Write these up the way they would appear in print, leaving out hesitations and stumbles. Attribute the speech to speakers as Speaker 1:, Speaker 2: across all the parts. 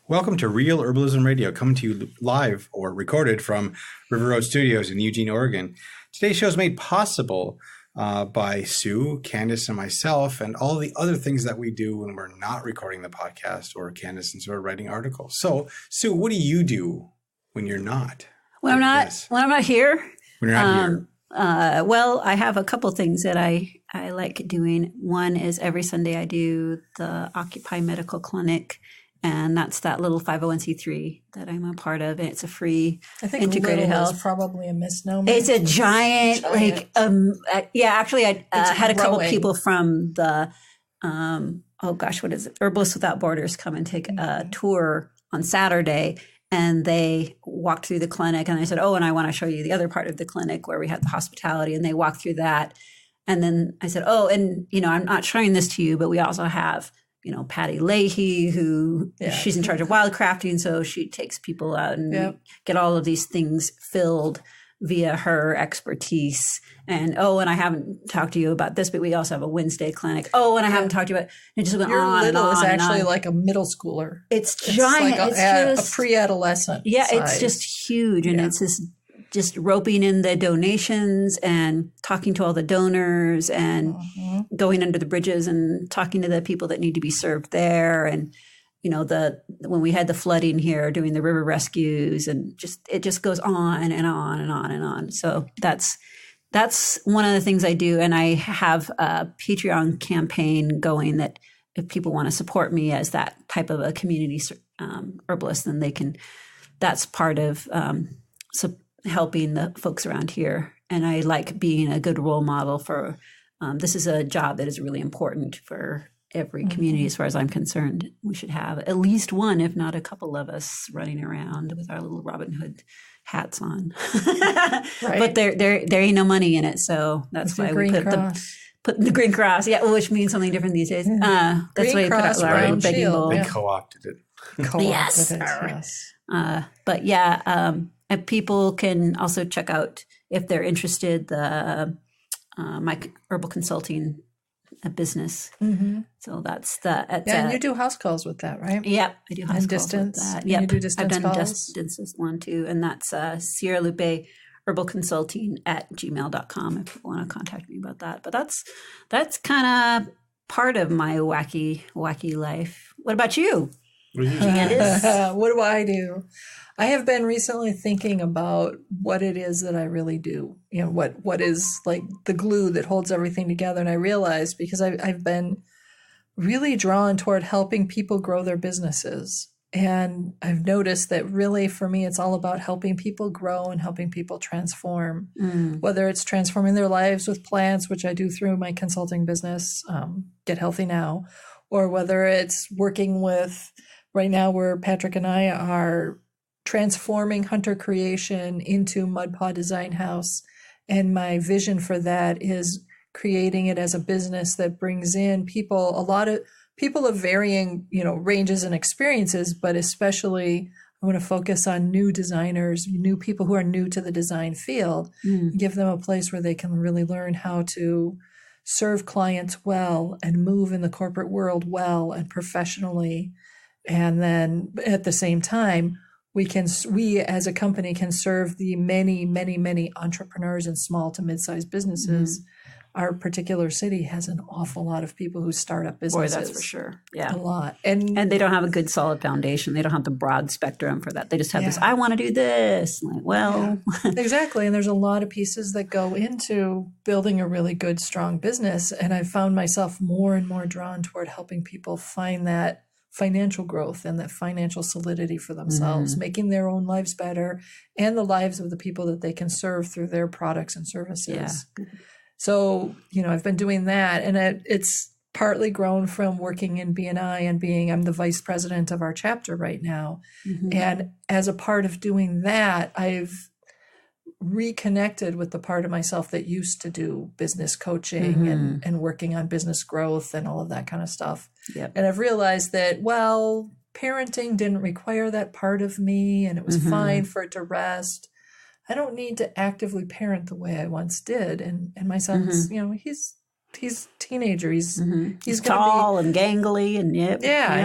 Speaker 1: Welcome to Real Herbalism Radio, coming to you live or recorded from River Road Studios in Eugene, Oregon. Today's show is made possible by Sue, Candace, and myself, and all the other things that we do when we're not recording the podcast, or Candace and Sue are writing articles. So, Sue, what do you do when you're not?
Speaker 2: When I'm not here.
Speaker 1: When you're not here.
Speaker 2: Well, I have a couple things that I like doing. One is every Sunday I do the Occupy Medical Clinic, and that's that little 501c3 that I'm a part of, and it's a free integrated health.
Speaker 3: Is probably a misnomer.
Speaker 2: It's a giant. Actually, I had a couple people from the what is it? Herbalists Without Borders come and take a tour on Saturday. And they walked through the clinic, and I said, and I want to show you the other part of the clinic where we had the hospitality, and they walked through that. And then I said, I'm not showing this to you, but we also have, Patty Leahy, who she's in charge of wildcrafting. So she takes people out and get all of these things filled via her expertise. And I haven't talked to you about this, but we also have a Wednesday clinic. And I haven't talked to you about it. Just went on and on.
Speaker 3: Your little is actually
Speaker 2: on.
Speaker 3: Like a middle schooler.
Speaker 2: It's giant.
Speaker 3: Like a pre-adolescent.
Speaker 2: Yeah,
Speaker 3: size.
Speaker 2: It's just huge. And it's just roping in the donations and talking to all the donors and going under the bridges and talking to the people that need to be served there. And when we had the flooding here, doing the river rescues, and it just goes on and on and on and on. So that's one of the things I do. And I have a Patreon campaign going that if people want to support me as that type of a community herbalist, then they can. That's part of helping the folks around here. And I like being a good role model for. This is a job that is really important for every community, as far as I'm concerned. We should have at least one, if not a couple of us, running around with our little Robin Hood hats on. Right. But there ain't no money in it, so that's why we put the green cross. Yeah, which means something different these days. That's
Speaker 3: green
Speaker 2: why we put out our begging bowl.
Speaker 1: They co-opted it.
Speaker 2: Yes. And people can also check out, if they're interested, the my herbal consulting business. So that's
Speaker 3: and you do house calls with that, right?
Speaker 2: Yep, I do house calls
Speaker 3: distance
Speaker 2: with that.
Speaker 3: You do distance
Speaker 2: I've done
Speaker 3: calls?
Speaker 2: distance one too, and that's Sierra Lupe Herbal Consulting at gmail.com if you want to contact me about that. But that's kind of part of my wacky life. What about you? Candace?
Speaker 3: What do I do? I have been recently thinking about what it is that I really do. What is like the glue that holds everything together. And I realized, because I've been really drawn toward helping people grow their businesses. And I've noticed that really for me, it's all about helping people grow and helping people transform, whether it's transforming their lives with plants, which I do through my consulting business, Get Healthy Now, or whether it's working with, right now where Patrick and I are transforming Hunter Creation into Mud Paw Design House. And my vision for that is creating it as a business that brings in people, a lot of people of varying, ranges and experiences, but especially I want to focus on new designers, new people who are new to the design field, give them a place where they can really learn how to serve clients well and move in the corporate world well and professionally. And then at the same time, we as a company can serve the many, many, many entrepreneurs and small to mid-sized businesses. Our particular city has an awful lot of people who start up businesses.
Speaker 2: Boy, that's for sure. Yeah.
Speaker 3: A lot. And
Speaker 2: they don't have a good solid foundation. They don't have the broad spectrum for that. They just have this, I want to do this.
Speaker 3: Exactly. And there's a lot of pieces that go into building a really good, strong business. And I found myself more and more drawn toward helping people find that financial growth and that financial solidity for themselves, making their own lives better and the lives of the people that they can serve through their products and services. Yeah. So, I've been doing that, and it's partly grown from working in BNI and I'm the vice president of our chapter right now. And as a part of doing that, I've reconnected with the part of myself that used to do business coaching and working on business growth and all of that kind of stuff. Yep. And I've realized that, parenting didn't require that part of me, and it was fine for it to rest. I don't need to actively parent the way I once did. And my son's, he's a teenager. He's
Speaker 2: He's
Speaker 3: gonna
Speaker 2: tall and gangly and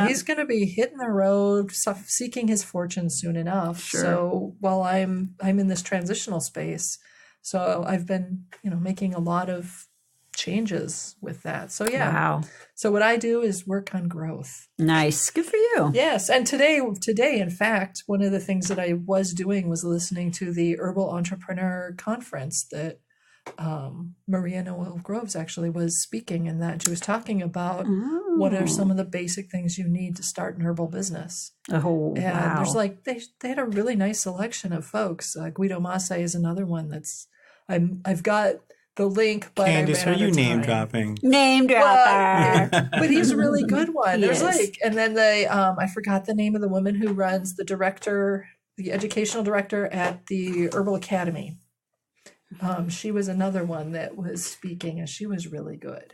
Speaker 3: he's going to be hitting the road, seeking his fortune soon enough.
Speaker 2: Sure.
Speaker 3: So while I'm in this transitional space, so I've been, making a lot of changes with that. So yeah.
Speaker 2: Wow.
Speaker 3: So what I do is work on growth.
Speaker 2: Nice. Good for you.
Speaker 3: Yes. And today, in fact, one of the things that I was doing was listening to the Herbal Entrepreneur Conference that Maria Noel Groves actually was speaking in that. She was talking about what are some of the basic things you need to start an herbal business.
Speaker 2: Oh,
Speaker 3: And
Speaker 2: wow.
Speaker 3: there's they had a really nice selection of folks. Guido Massé is another one that's I've got the link, but
Speaker 1: Candace,
Speaker 3: I ran
Speaker 1: are you
Speaker 3: out of
Speaker 1: name
Speaker 3: time.
Speaker 1: dropping?
Speaker 2: Name dropper.
Speaker 3: But he's a really good one. There's
Speaker 2: Yes.
Speaker 3: and then I forgot the name of the woman who runs the educational director at the Herbal Academy. She was another one that was speaking, and she was really good.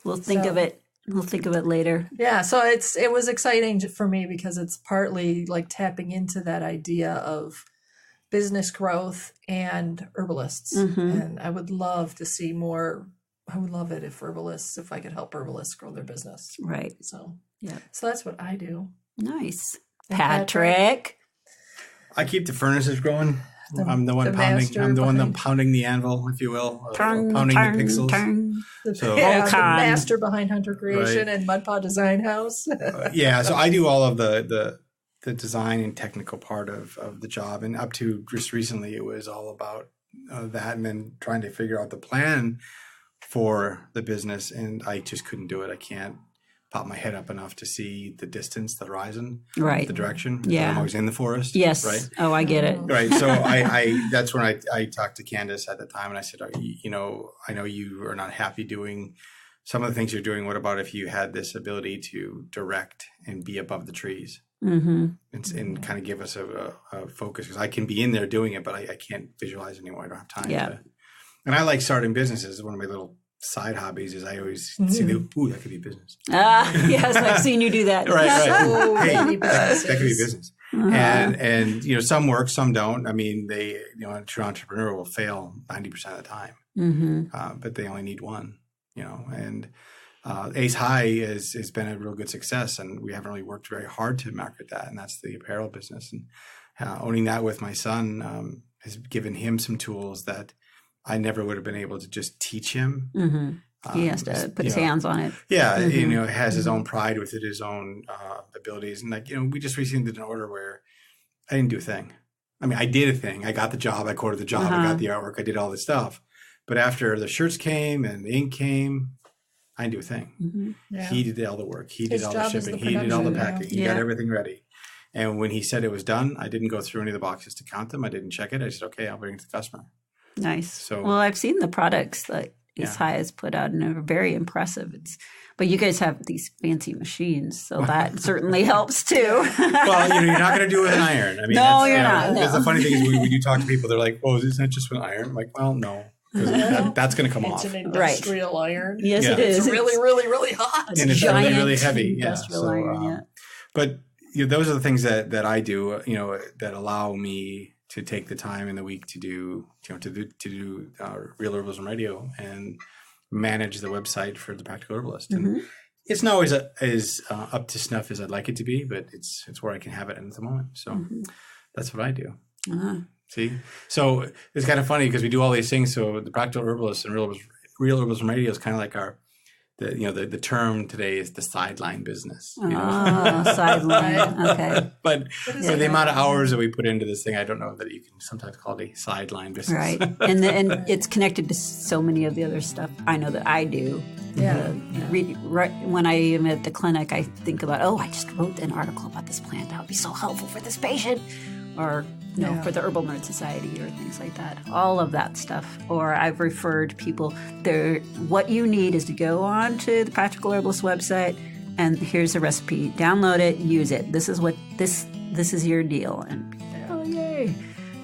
Speaker 2: We'll think of it. We'll think of it later.
Speaker 3: Yeah, so it was exciting for me because it's partly like tapping into that idea of business growth and herbalists. And I would love to see more. I would love it if I could help herbalists grow their business.
Speaker 2: Right.
Speaker 3: So
Speaker 2: Yeah.
Speaker 3: So that's what I do.
Speaker 2: Nice.
Speaker 3: And
Speaker 2: Patrick.
Speaker 1: I keep the furnaces going. I'm the one
Speaker 3: the
Speaker 1: pounding.
Speaker 3: master
Speaker 1: I'm the one
Speaker 3: behind-
Speaker 1: pounding the anvil, if you will, of
Speaker 2: Turn,
Speaker 1: pounding
Speaker 2: turn,
Speaker 1: the pixels.
Speaker 2: turn.
Speaker 1: So-
Speaker 3: the
Speaker 2: Volcan.
Speaker 3: master behind Hunter Creation
Speaker 1: Right.
Speaker 3: and Mud Pod Design House.
Speaker 1: Yeah, so I do all of the design and technical part of the job, and up to just recently, it was all about that, and then trying to figure out the plan for the business, and I just couldn't do it. I can't pop my head up enough to see the distance, the horizon,
Speaker 2: Right.
Speaker 1: the direction.
Speaker 2: Yeah.
Speaker 1: I'm always in the forest.
Speaker 2: Yes.
Speaker 1: Right.
Speaker 2: Oh, I get it.
Speaker 1: Right. So I that's when I talked to Candace at the time, and I said, I know you are not happy doing some of the things you're doing. What about if you had this ability to direct and be above the trees and kind of give us a focus? Because I can be in there doing it, but I can't visualize anymore. I don't have time.
Speaker 2: Yeah.
Speaker 1: And I like starting businesses. One of my little side hobbies is I always see that could be business.
Speaker 2: Yes, I've seen you do that.
Speaker 1: Right.
Speaker 3: So
Speaker 1: Hey,
Speaker 3: many
Speaker 1: that could be
Speaker 3: businesses.
Speaker 1: business. And some work, some don't. I mean, a true entrepreneur will fail 90% of the time, but they only need one. And Ace High has been a real good success, and we haven't really worked very hard to market that, and that's the apparel business. And owning that with my son has given him some tools that I never would have been able to just teach him.
Speaker 2: He has to put his hands on it.
Speaker 1: Yeah, has his own pride with it, his own abilities. And we just recently did an order where I didn't do a thing. I mean, I did a thing. I got the job. I quoted the job. I got the artwork. I did all this stuff. But after the shirts came and the ink came, I didn't do a thing.
Speaker 3: Yeah.
Speaker 1: He did all the work. He did
Speaker 3: His
Speaker 1: all the
Speaker 3: job is
Speaker 1: shipping.
Speaker 3: the
Speaker 1: He did all the
Speaker 3: production,
Speaker 1: packing. He got everything ready. And when he said it was done, I didn't go through any of the boxes to count them. I didn't check it. I said, okay, I'll bring it to the customer.
Speaker 2: Nice.
Speaker 1: So-
Speaker 2: well, I've seen the products that Ace High has put out, and they're very impressive. But you guys have these fancy machines, so that certainly helps too.
Speaker 1: Well, you're not going to do it with an iron. I mean,
Speaker 2: No, you're not,
Speaker 1: Because
Speaker 2: no.
Speaker 1: the funny thing is, when you talk to people, they're like, "Oh, is that just with an iron?" I'm like, well, no, because that's going to come off,
Speaker 3: It's an industrial iron.
Speaker 2: Yes,
Speaker 1: Yeah.
Speaker 2: it is.
Speaker 3: It's really, really, really hot.
Speaker 1: and it's
Speaker 2: giant
Speaker 1: really, really heavy. Yeah.
Speaker 2: industrial iron,
Speaker 1: But those are the things that I do. That allow me to take the time in the week to do Real Herbalism Radio and manage the website for the Practical Herbalist. And it's not always as up to snuff as I'd like it to be, but it's where I can have it at the moment. So that's what I do. See, so it's kind of funny because we do all these things. So the Practical Herbalist and Real Herbalism Radio is kind of like the term today is the sideline business.
Speaker 2: Sideline. Okay.
Speaker 1: But for the amount of hours that we put into this thing, I don't know that you can sometimes call it a sideline business.
Speaker 2: Right. And it's connected to so many of the other stuff I know that I do.
Speaker 3: Yeah.
Speaker 2: When I am at the clinic, I think about, I just wrote an article about this plant. That would be so helpful for this patient. Or, for the Herbal Nerd Society or things like that. All of that stuff. Or I've referred people, what you need is to go on to the Practical Herbalist website, and here's a recipe. Download it, use it. This is what this is your deal. And yay.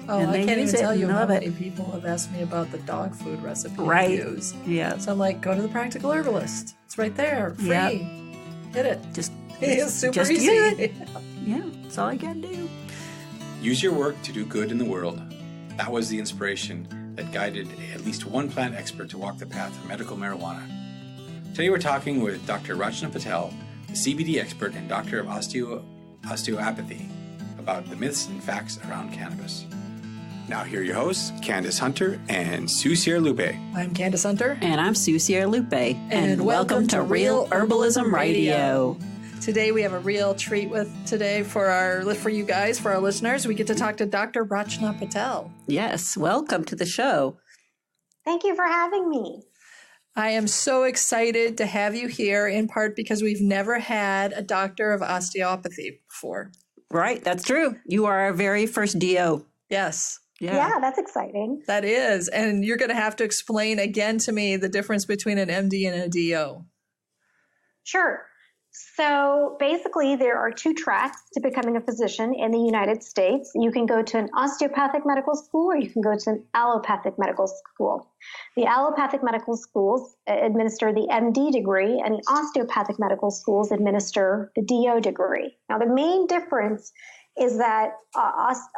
Speaker 3: Oh,
Speaker 2: And
Speaker 3: I
Speaker 2: they
Speaker 3: can't
Speaker 2: use
Speaker 3: even
Speaker 2: it
Speaker 3: tell you
Speaker 2: and
Speaker 3: how
Speaker 2: love
Speaker 3: many
Speaker 2: it.
Speaker 3: people have asked me about the dog food recipe
Speaker 2: Right.
Speaker 3: I use.
Speaker 2: Yeah.
Speaker 3: So I'm like, go to the Practical Herbalist. It's right there, free.
Speaker 2: Yep.
Speaker 3: Hit it. It's super
Speaker 2: just
Speaker 3: easy.
Speaker 2: use it. Yeah, that's all I got to do.
Speaker 1: Use your work to do good in the world. That was the inspiration that guided at least one plant expert to walk the path of medical marijuana. Today we're talking with Dr. Rachna Patel, the CBD expert and doctor of osteopathy, about the myths and facts around cannabis. Now here are your hosts, Candace Hunter and Sue Sierra-Lupe.
Speaker 3: I'm Candace Hunter.
Speaker 2: And I'm Sue Sierra-Lupe.
Speaker 3: And welcome to Real Herbalism Radio. Today we have a real treat for you guys, for our listeners. We get to talk to Dr. Rachna Patel.
Speaker 2: Yes, welcome to the show.
Speaker 4: Thank you for having me.
Speaker 3: I am so excited to have you here, in part because we've never had a doctor of osteopathy before.
Speaker 2: Right, that's true. You are our very first DO.
Speaker 3: Yes.
Speaker 4: Yeah, that's exciting.
Speaker 3: That is. And you're going to have to explain again to me the difference between an MD and a DO.
Speaker 4: Sure. So basically, there are two tracks to becoming a physician in the United States. You can go to an osteopathic medical school or you can go to an allopathic medical school. The allopathic medical schools administer the MD degree and the osteopathic medical schools administer the DO degree. Now, the main difference is that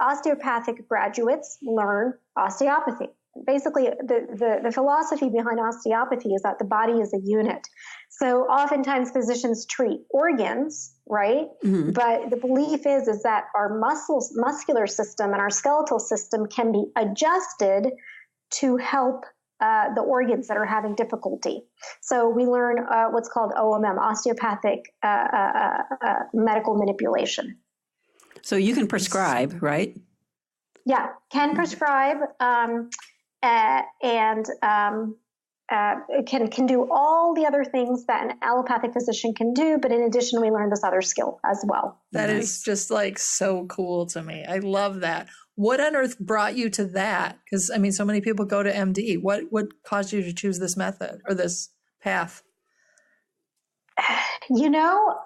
Speaker 4: osteopathic graduates learn osteopathy. Basically, the philosophy behind osteopathy is that the body is a unit. So oftentimes physicians treat organs, right? Mm-hmm. But the belief is that our muscular system and our skeletal system can be adjusted to help the organs that are having difficulty. So we learn what's called OMM, osteopathic medical manipulation.
Speaker 2: So you can prescribe, right?
Speaker 4: Yeah, can prescribe and can do all the other things that an allopathic physician can do. But in addition, we learn this other skill as well.
Speaker 3: That is just like so cool to me. I love that. What on earth brought you to that? Because I mean, so many people go to MD. What caused you to choose this method or this path?
Speaker 4: You know,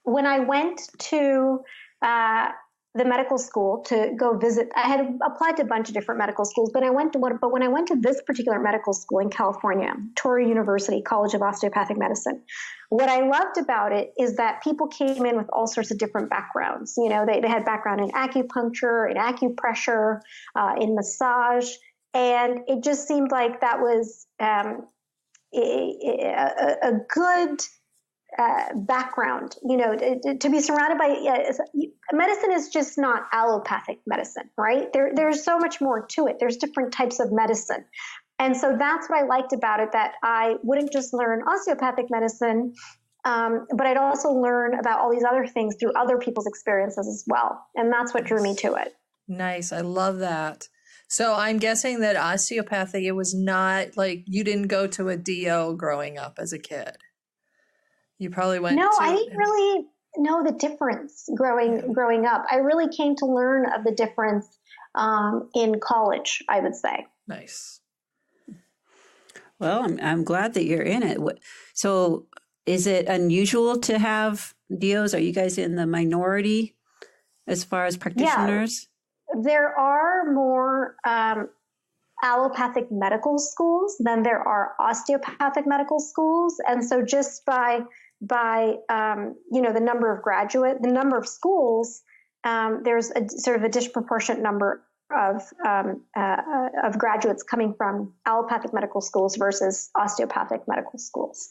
Speaker 4: when I went to the medical school to go visit, I had applied to a bunch of different medical schools, but when I went to this particular medical school in California, Torrey University College of Osteopathic Medicine, what I loved about it is that people came in with all sorts of different backgrounds. You know, they had background in acupuncture, in acupressure, in massage, and it just seemed like that was a good background, you know, to be surrounded by medicine is just not allopathic medicine, right? There's so much more to it. There's different types of medicine. And so that's what I liked about it, that I wouldn't just learn osteopathic medicine, but I'd also learn about all these other things through other people's experiences as well. And that's what drew me to it.
Speaker 3: Nice. I love that. So I'm guessing that osteopathy, it was not like you didn't go to a DO growing up as a kid. You probably went
Speaker 4: No, I didn't really know the difference growing up. I really came to learn of the difference in college, I would say.
Speaker 3: Nice.
Speaker 2: Well, I'm glad that you're in it. So is it unusual to have DOs? Are you guys in the minority as far as practitioners?
Speaker 4: Yeah, there are more allopathic medical schools than there are osteopathic medical schools. And so just by you know, the number of schools, there's a sort of a disproportionate number of graduates coming from allopathic medical schools versus osteopathic medical schools.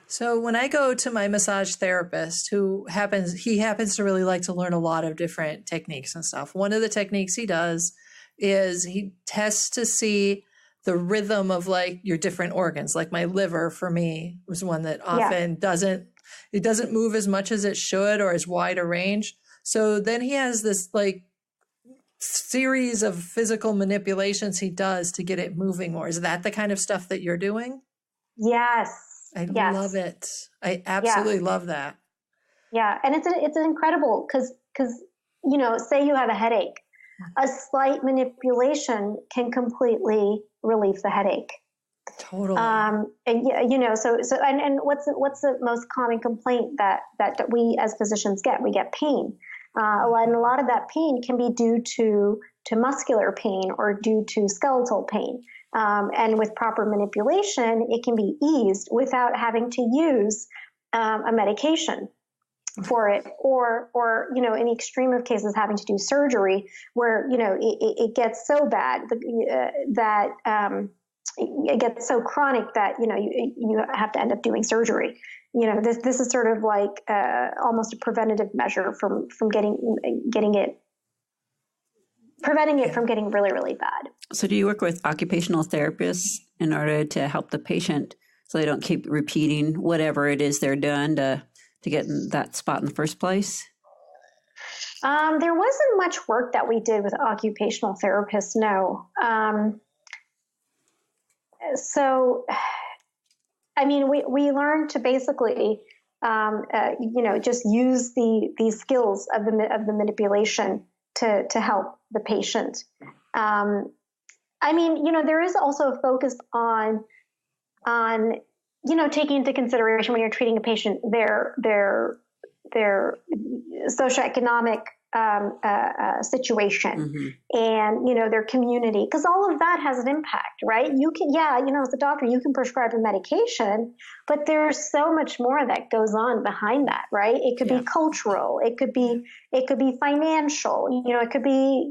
Speaker 3: So when I go to my massage therapist, he happens to really like to learn a lot of different techniques and stuff. One of the techniques he does is he tests to see the rhythm of like your different organs. Like my liver for me was one that often doesn't move as much as it should or as wide a range. So then he has this like series of physical manipulations he does to get it moving more. Is that the kind of stuff that you're doing?
Speaker 4: Yes.
Speaker 3: I love it. I absolutely love that.
Speaker 4: Yeah. And it's incredible because, you know, say you have a headache, a slight manipulation can completely relieve the headache.
Speaker 3: Totally.
Speaker 4: And you know, so what's the most common complaint that we as physicians get? We get pain. And a lot of that pain can be due to muscular pain or due to skeletal pain. And with proper manipulation, it can be eased without having to use a medication. for it, or in the extreme of cases having to do surgery where it gets so bad that it gets so chronic that you have to end up doing surgery. This is sort of like almost a preventative measure from preventing it from getting really, really bad.
Speaker 2: So do you work with occupational therapists in order to help the patient so they don't keep repeating whatever it is they're doing to get in that spot in the first place?
Speaker 4: There wasn't much work that we did with occupational therapists, no. So, I mean, we learned to basically, just use the skills of the manipulation to help the patient. I mean, there is also a focus on taking into consideration when you're treating a patient their socioeconomic situation and their community, because all of that has an impact, right? You can as a doctor you can prescribe a medication, but there's so much more that goes on behind that, right? It could be cultural, it could be financial, it could be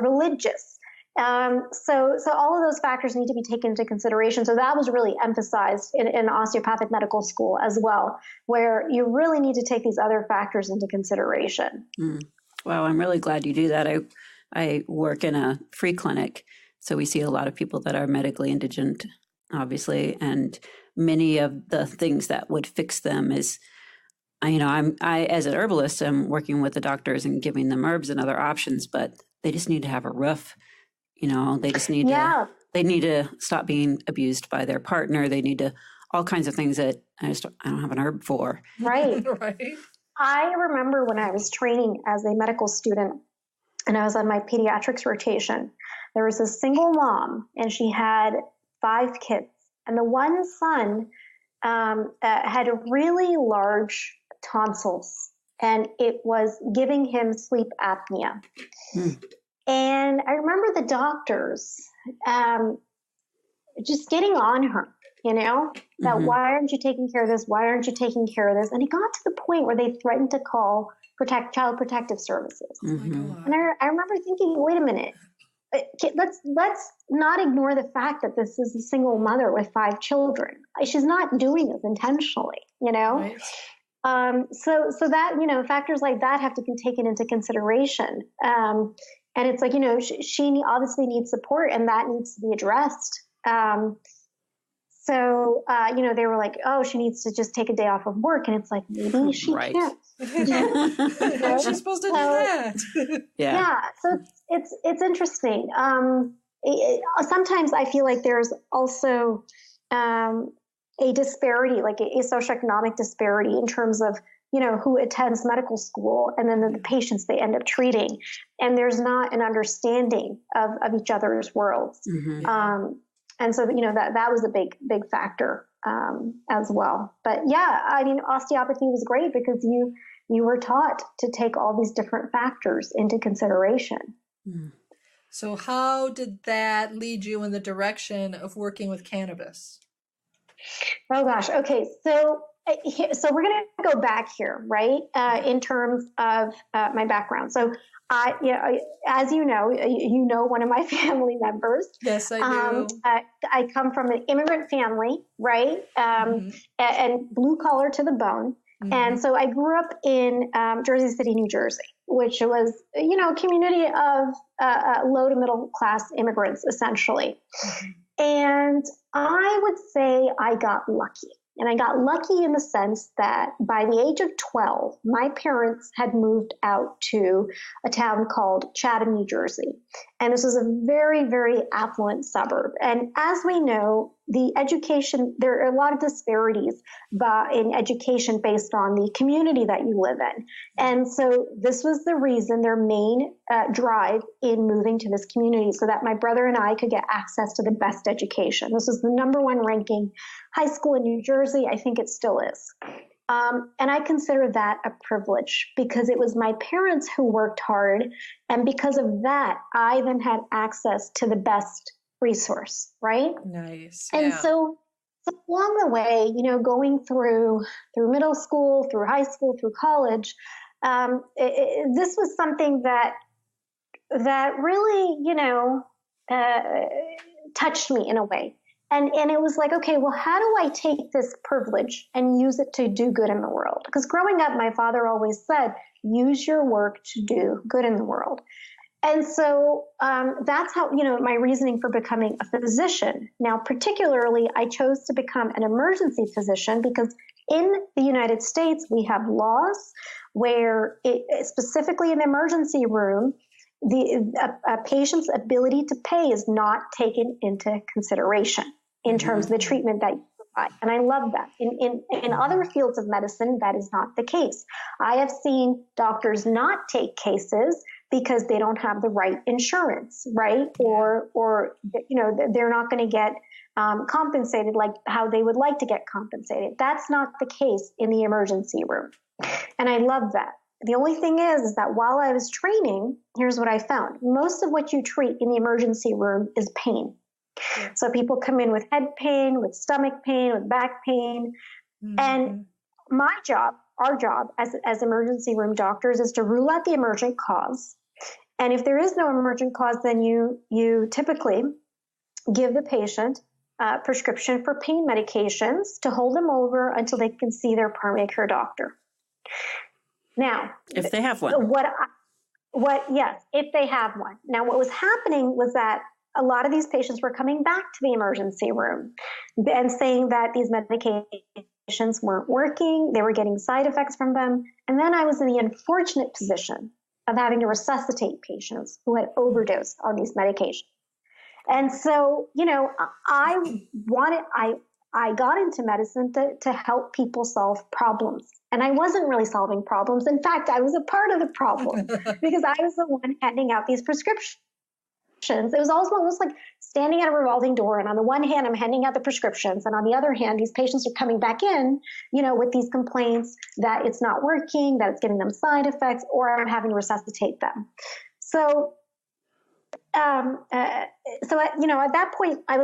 Speaker 4: religious. So all of those factors need to be taken into consideration. So that was really emphasized in osteopathic medical school as well, where you really need to take these other factors into consideration.
Speaker 2: Well, I'm really glad you do that. I work in a free clinic, so we see a lot of people that are medically indigent, obviously, and many of the things that would fix them is, I as an herbalist, I'm working with the doctors and giving them herbs and other options, but they just need to have a roof. They just need they need to stop being abused by their partner. They need to, all kinds of things that I don't have an herb for.
Speaker 4: Right.
Speaker 3: Right.
Speaker 4: I remember when I was training as a medical student and I was on my pediatrics rotation, there was a single mom and she had 5 kids. And the one son had really large tonsils and it was giving him sleep apnea. And I remember the doctors just getting on her, that why aren't you taking care of this? Why aren't you taking care of this? And it got to the point where they threatened to call Child Protective Services. And I remember thinking, wait a minute, let's not ignore the fact that this is a single mother with 5 children. She's not doing this intentionally, Right. So that, factors like that have to be taken into consideration. And it's like, she obviously needs support and that needs to be addressed. So they were like, oh, she needs to just take a day off of work. And it's like, maybe she can't.
Speaker 3: How's she supposed to do that?
Speaker 2: Yeah.
Speaker 4: So it's interesting. Sometimes I feel like there's also a disparity, like a socioeconomic disparity in terms of, who attends medical school and then the patients they end up treating. And there's not an understanding of each other's worlds. And so, that was a big factor as well. But yeah, I mean, osteopathy was great because you were taught to take all these different factors into consideration.
Speaker 3: So how did that lead you in the direction of working with cannabis?
Speaker 4: Oh gosh. Okay. So we're going to go back here, right? In terms of my background. So as you know one of my family members.
Speaker 3: Yes, I do.
Speaker 4: I come from an immigrant family, right? And blue collar to the bone. And so I grew up in Jersey City, New Jersey, which was, a community of low to middle class immigrants, essentially. And I would say I got lucky. And I got lucky in the sense that by the age of 12, my parents had moved out to a town called Chatham, New Jersey. And this was a very, very affluent suburb. And as we know, there are a lot of disparities in education based on the community that you live in. And so this was the reason, their main drive in moving to this community, so that my brother and I could get access to the best education. This was the #1 ranking high school in New Jersey. I think it still is. And I consider that a privilege because it was my parents who worked hard. And because of that, I then had access to the best resource, right?
Speaker 3: Nice.
Speaker 4: And so along the way, going through middle school, through high school, through college, this was something that really, touched me in a way. And it was like, okay, well, how do I take this privilege and use it to do good in the world? Because growing up, my father always said, use your work to do good in the world. And so that's how, my reasoning for becoming a physician. Now, particularly, I chose to become an emergency physician because in the United States, we have laws where specifically in the emergency room, a patient's ability to pay is not taken into consideration in terms of the treatment that you provide. And I love that. In other fields of medicine, that is not the case. I have seen doctors not take cases because they don't have the right insurance, right? Or they're not going to get compensated like how they would like to get compensated. That's not the case in the emergency room. And I love that. The only thing is that while I was training, here's what I found. Most of what you treat in the emergency room is pain. Yeah. So people come in with head pain, with stomach pain, with back pain. Mm-hmm. And my job, our job as emergency room doctors is to rule out the emergent cause. And if there is no emergent cause, then you typically give the patient a prescription for pain medications to hold them over until they can see their primary care doctor. Now,
Speaker 2: if they have one,
Speaker 4: yes, if they have one. Now, what was happening was that a lot of these patients were coming back to the emergency room and saying that these medications weren't working. They were getting side effects from them. And then I was in the unfortunate position of having to resuscitate patients who had overdosed on these medications. And so, I got into medicine to help people solve problems. And I wasn't really solving problems. In fact, I was a part of the problem because I was the one handing out these prescriptions. It was almost like standing at a revolving door. And on the one hand, I'm handing out the prescriptions. And on the other hand, these patients are coming back in, with these complaints that it's not working, that it's giving them side effects, or I'm having to resuscitate them. So, at that point, I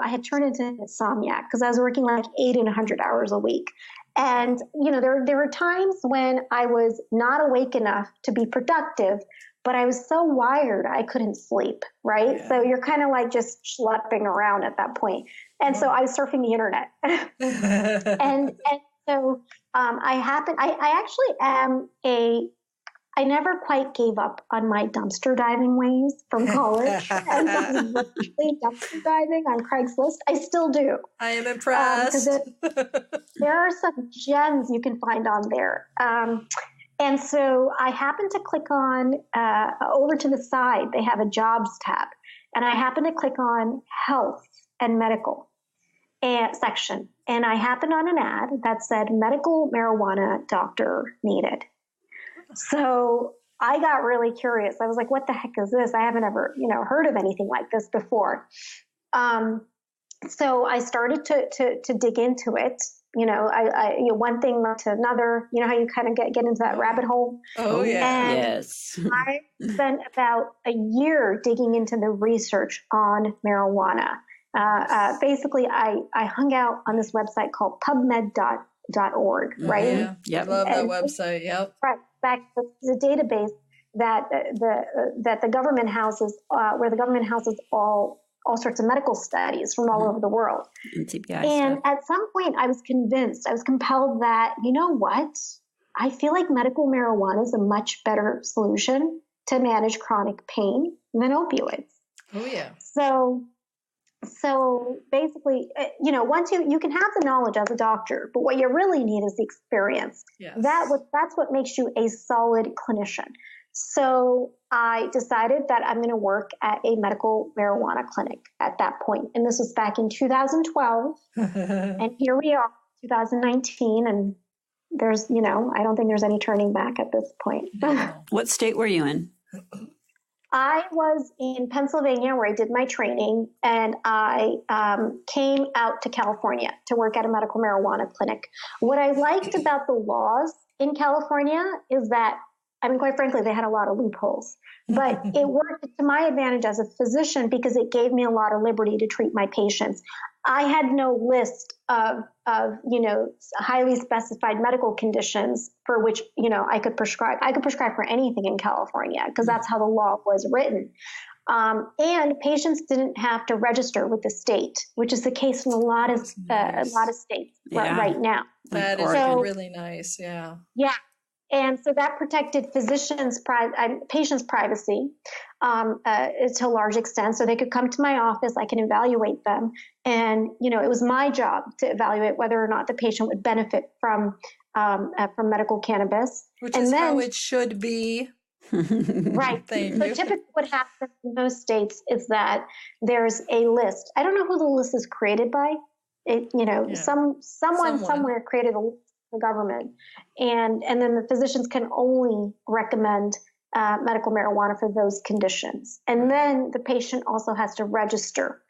Speaker 4: had turned into insomnia because I was working like 80 and 100 hours a week. And, there were times when I was not awake enough to be productive, but I was so wired, I couldn't sleep, right? Yeah. So you're kind of like just schlepping around at that point. And so I was surfing the internet. and so I actually am I never quite gave up on my dumpster diving ways from college. And I was virtually dumpster diving on Craigslist. I still do.
Speaker 3: I am impressed.
Speaker 4: There are some gems you can find on there. And so I happened to click on, over to the side, they have a jobs tab. And I happened to click on health and medical section. And I happened on an ad that said medical marijuana doctor needed. So I got really curious. I was like, what the heck is this? I haven't ever, heard of anything like this before. So I started to dig into it. One thing led to another. You know how you kind of get into that rabbit hole?
Speaker 3: Oh, yeah.
Speaker 4: And
Speaker 2: yes.
Speaker 4: I spent about a year digging into the research on marijuana. Basically, I hung out on this website called PubMed.org, right?
Speaker 3: Yeah, yep. I love that website. Yep.
Speaker 4: Right. In fact, it's a database that the government houses, where the government houses all sorts of medical studies from all over the world. And at some point, I was compelled that, you know what? I feel like medical marijuana is a much better solution to manage chronic pain than opioids.
Speaker 3: Oh, yeah.
Speaker 4: So basically, once you can have the knowledge as a doctor, but what you really need is the experience.
Speaker 3: Yes.
Speaker 4: That's what makes you a solid clinician. So I decided that I'm going to work at a medical marijuana clinic at that point. And this was back in 2012. And here we are, 2019. And there's, I don't think there's any turning back at this point.
Speaker 2: What state were you in?
Speaker 4: I was in Pennsylvania where I did my training, and I came out to California to work at a medical marijuana clinic. What I liked about the laws in California is that quite frankly, they had a lot of loopholes, but it worked to my advantage as a physician because it gave me a lot of liberty to treat my patients. I had no list of highly specified medical conditions for which, I could prescribe. I could prescribe for anything in California because that's how the law was written. And patients didn't have to register with the state, which is the case in a lot of states right now.
Speaker 3: That is really nice. Yeah.
Speaker 4: Yeah. And so that protected patients' privacy to a large extent. So they could come to my office, I can evaluate them. And, it was my job to evaluate whether or not the patient would benefit from medical cannabis.
Speaker 3: Which is how it should be.
Speaker 4: Right. So typically what happens in most states is that there's a list. I don't know who the list is created by. Someone somewhere created a list. The government, and then the physicians can only recommend medical marijuana for those conditions. And then the patient also has to register.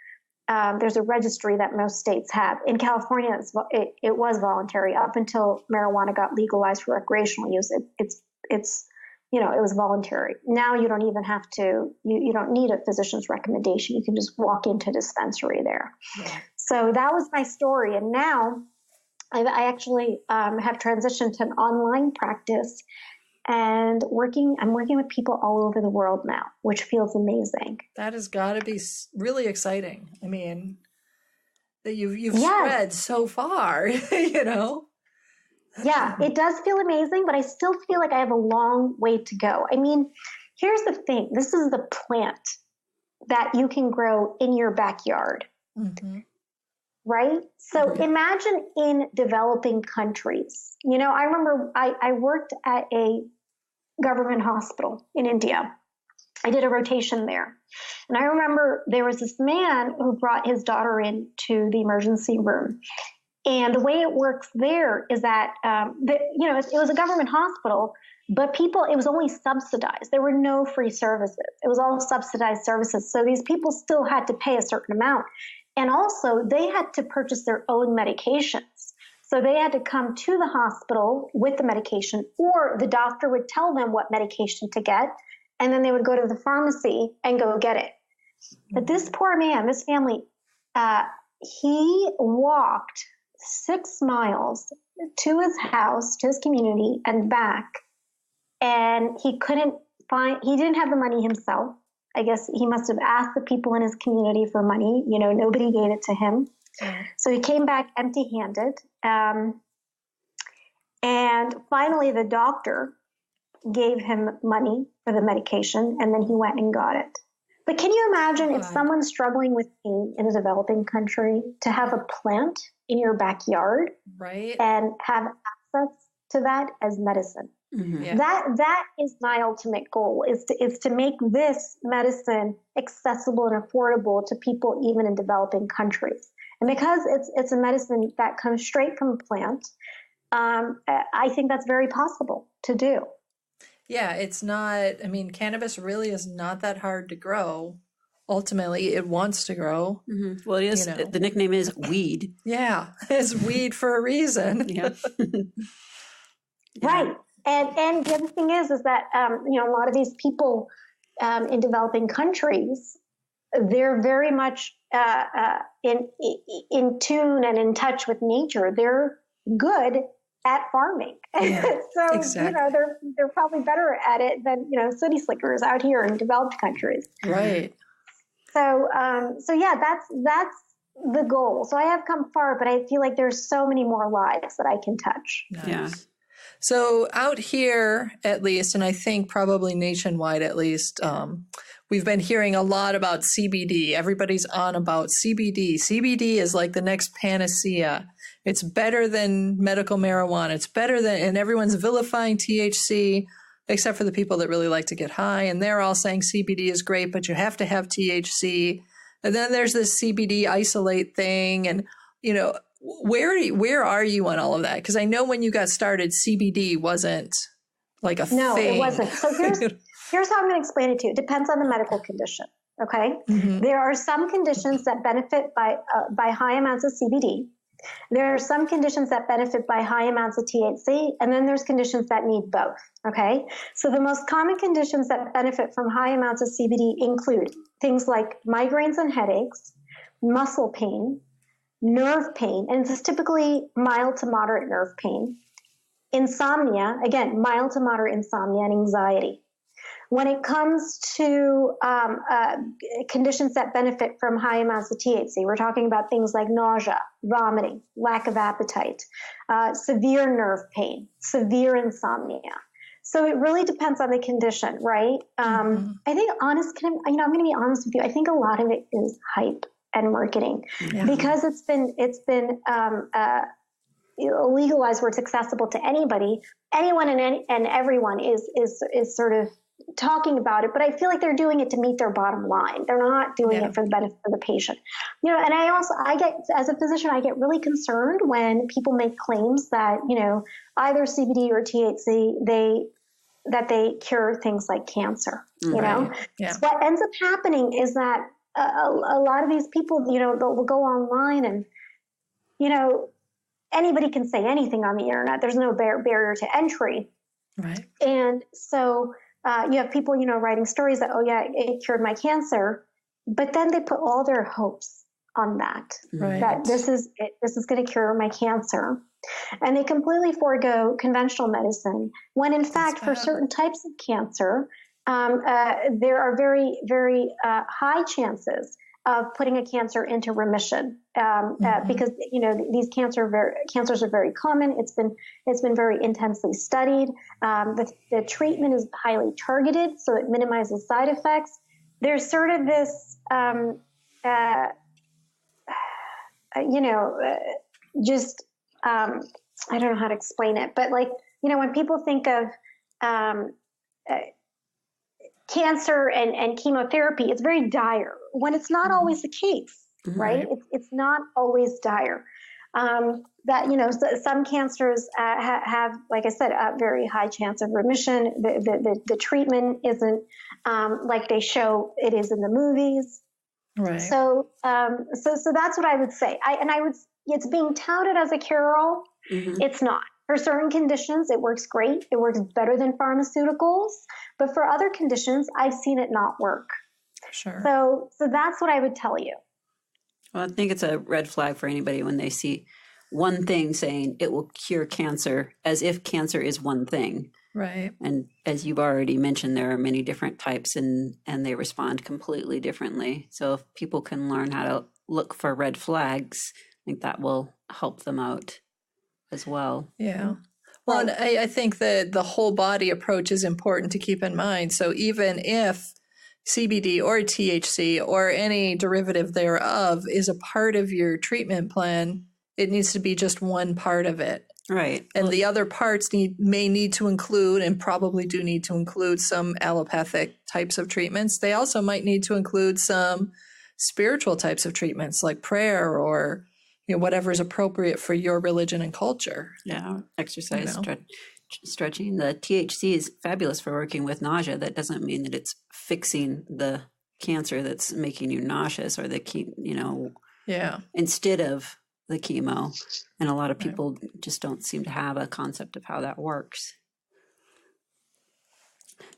Speaker 4: There's a registry that most states have. In California, it was voluntary up until marijuana got legalized for recreational use. It was voluntary. Now you don't even have to. You don't need a physician's recommendation. You can just walk into a dispensary there. Yeah. So that was my story, and now I actually have transitioned to an online practice, and I'm working with people all over the world now, which feels amazing.
Speaker 3: That has got to be really exciting. I mean, that you've spread so far,
Speaker 4: Yeah, it does feel amazing, but I still feel like I have a long way to go. I mean, here's the thing. This is the plant that you can grow in your backyard. Mm-hmm. Right? So imagine in developing countries. I remember I worked at a government hospital in India. I did a rotation there. And I remember there was this man who brought his daughter into the emergency room. And the way it works there is that, it was a government hospital, but it was only subsidized. There were no free services. It was all subsidized services. So these people still had to pay a certain amount. And also, they had to purchase their own medications. So they had to come to the hospital with the medication, or the doctor would tell them what medication to get, and then they would go to the pharmacy and go get it. But this poor man, this family, he walked 6 miles to his house, to his community, and back. And he didn't have the money himself. I guess he must have asked the people in his community for money. Nobody gave it to him. So he came back empty-handed. And finally, the doctor gave him money for the medication, and then he went and got it. But can you imagine if someone's struggling with pain in a developing country to have a plant in your backyard, right, and have access to that as medicine? Mm-hmm. Yeah. That is my ultimate goal, is to make this medicine accessible and affordable to people even in developing countries. And because it's a medicine that comes straight from a plant, I think that's very possible to do.
Speaker 3: Yeah, it's not, cannabis really is not that hard to grow. Ultimately, it wants to grow.
Speaker 2: Mm-hmm. Well, it is. The nickname is weed.
Speaker 3: Yeah, it's weed for a reason.
Speaker 2: Yeah.
Speaker 4: Right. And the other thing is that, a lot of these people in developing countries, they're very much in tune and in touch with nature. They're good at farming. Yeah, so, exactly. They're probably better at it than, city slickers out here in developed countries.
Speaker 3: Right.
Speaker 4: So that's the goal. So I have come far, but I feel like there's so many more lives that I can touch.
Speaker 3: Nice.
Speaker 2: Yeah.
Speaker 3: So out here, at least, and I think probably nationwide at least, we've been hearing a lot about CBD. Everybody's on about CBD. CBD is like the next panacea. It's better than medical marijuana. It's better than, and everyone's vilifying THC, except for the people that really like to get high. And they're all saying CBD is great, but you have to have THC. And then there's this CBD isolate thing. And, where are you on all of that? Because I know when you got started, CBD wasn't like a thing.
Speaker 4: No, it wasn't. So here's how I'm going to explain it to you. It depends on the medical condition. Okay. Mm-hmm. There are some conditions that benefit by high amounts of CBD. There are some conditions that benefit by high amounts of THC, and then there's conditions that need both, okay? So the most common conditions that benefit from high amounts of CBD include things like migraines and headaches, muscle pain, nerve pain, and this is typically mild to moderate nerve pain, insomnia, again, mild to moderate insomnia, and anxiety. When it comes to conditions that benefit from high amounts of THC, we're talking about things like nausea, vomiting, lack of appetite, severe nerve pain, severe insomnia. So it really depends on the condition, right? I think I'm going to be honest with you. I think a lot of it is hype and marketing because it's been legalized where it's accessible to anybody. Anyone and everyone is sort of talking about it, but I feel like they're doing it to meet their bottom line. They're not doing it for the benefit of the patient. And I get, as a physician, I get really concerned when people make claims that, either CBD or THC, that they cure things like cancer, you know? Yeah. So what ends up happening is that a lot of these people, they'll go online and, anybody can say anything on the internet. There's no barrier to entry.
Speaker 3: Right.
Speaker 4: And so, you have people, writing stories that, it cured my cancer, but then they put all their hopes on that, that this is going to cure my cancer. And they completely forego conventional medicine when in fact, for certain types of cancer, there are very, very high chances of putting a cancer into remission because these cancers are very common. It's been very intensely studied. The treatment is highly targeted, so it minimizes side effects. There's sort of this, I don't know how to explain it, but when people think of cancer and chemotherapy, it's very dire when it's not always the case, right? It's not always dire. Some cancers have, like I said, a very high chance of remission. The treatment isn't like they show it is in the movies. Right. So that's what I would say. It's being touted as a cure-all. It's not. For certain conditions, it works great. It works better than pharmaceuticals. But for other conditions, I've seen it not work.
Speaker 3: Sure.
Speaker 4: So that's what I would tell you.
Speaker 2: Well, I think it's a red flag for anybody when they see one thing saying it will cure cancer, as if cancer is one thing.
Speaker 3: Right.
Speaker 2: And as you've already mentioned, there are many different types and they respond completely differently. So if people can learn how to look for red flags, I think that will help them out as well.
Speaker 3: Yeah. Well, and I think that the whole body approach is important to keep in mind. So even if CBD or THC or any derivative thereof is a part of your treatment plan, it needs to be just one part of it.
Speaker 2: Right.
Speaker 3: And the other parts may need to include, and probably do need to include, some allopathic types of treatments. They also might need to include some spiritual types of treatments like prayer or whatever is appropriate for your religion and culture.
Speaker 2: Yeah, exercise, stretching. The THC is fabulous for working with nausea. That doesn't mean that it's fixing the cancer that's making you nauseous or instead of the chemo. And a lot of people just don't seem to have a concept of how that works.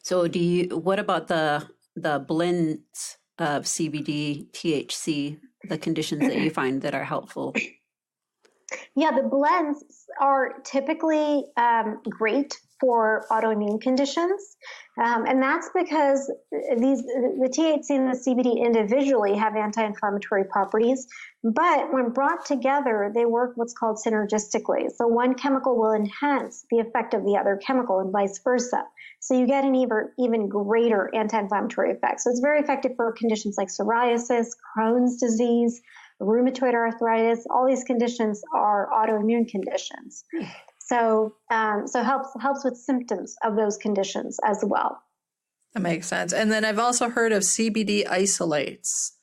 Speaker 2: So what about the blends of CBD, THC, the conditions that you find that are helpful?
Speaker 4: Yeah, the blends are typically great for autoimmune conditions. And that's because the THC and the CBD individually have anti-inflammatory properties, but when brought together, they work what's called synergistically. So one chemical will enhance the effect of the other chemical and vice versa. So you get an even greater anti-inflammatory effect. So it's very effective for conditions like psoriasis, Crohn's disease, rheumatoid arthritis. All these conditions are autoimmune conditions. So helps with symptoms of those conditions as well.
Speaker 3: That makes sense. And then I've also heard of CBD isolates.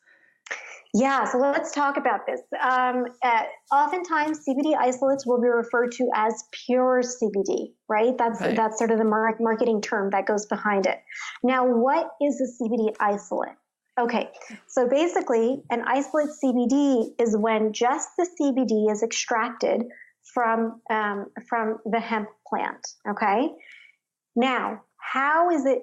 Speaker 4: Yeah, so let's talk about this. Oftentimes, CBD isolates will be referred to as pure CBD, right? That's sort of the marketing term that goes behind it. Now, what is a CBD isolate? Okay, so basically, an isolate CBD is when just the CBD is extracted from the hemp plant. Okay, now how is it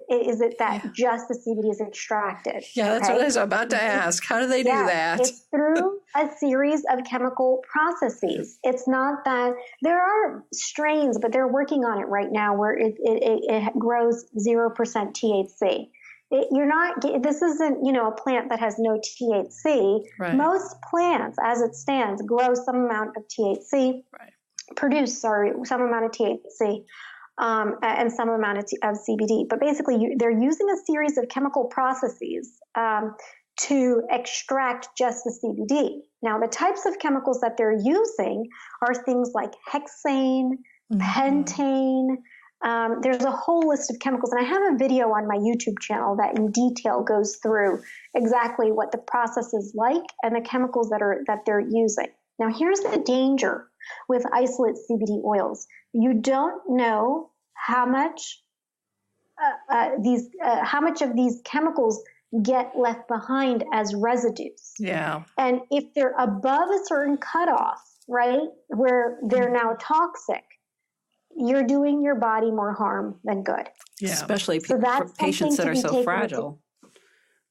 Speaker 4: that just the CBD is extracted?
Speaker 3: Yeah, that's what I was about to ask. How do they do that?
Speaker 4: It's through a series of chemical processes. It's not that there are strains, but they're working on it right now where it grows 0% THC. This isn't, a plant that has no THC.
Speaker 3: Right.
Speaker 4: Most plants, as it stands, grow some amount of THC, produce some amount of THC, and some amount of CBD. But basically, they're using a series of chemical processes to extract just the CBD. Now, the types of chemicals that they're using are things like hexane, pentane. There's a whole list of chemicals, and I have a video on my YouTube channel that in detail goes through exactly what the process is like and the chemicals that they're using. Now, here's the danger with isolate CBD oils. You don't know how much of these chemicals get left behind as residues.
Speaker 3: Yeah.
Speaker 4: And if they're above a certain cutoff, right, where they're now toxic, you're doing your body more harm than good.
Speaker 2: Yeah. Especially
Speaker 4: for
Speaker 2: patients that are so fragile.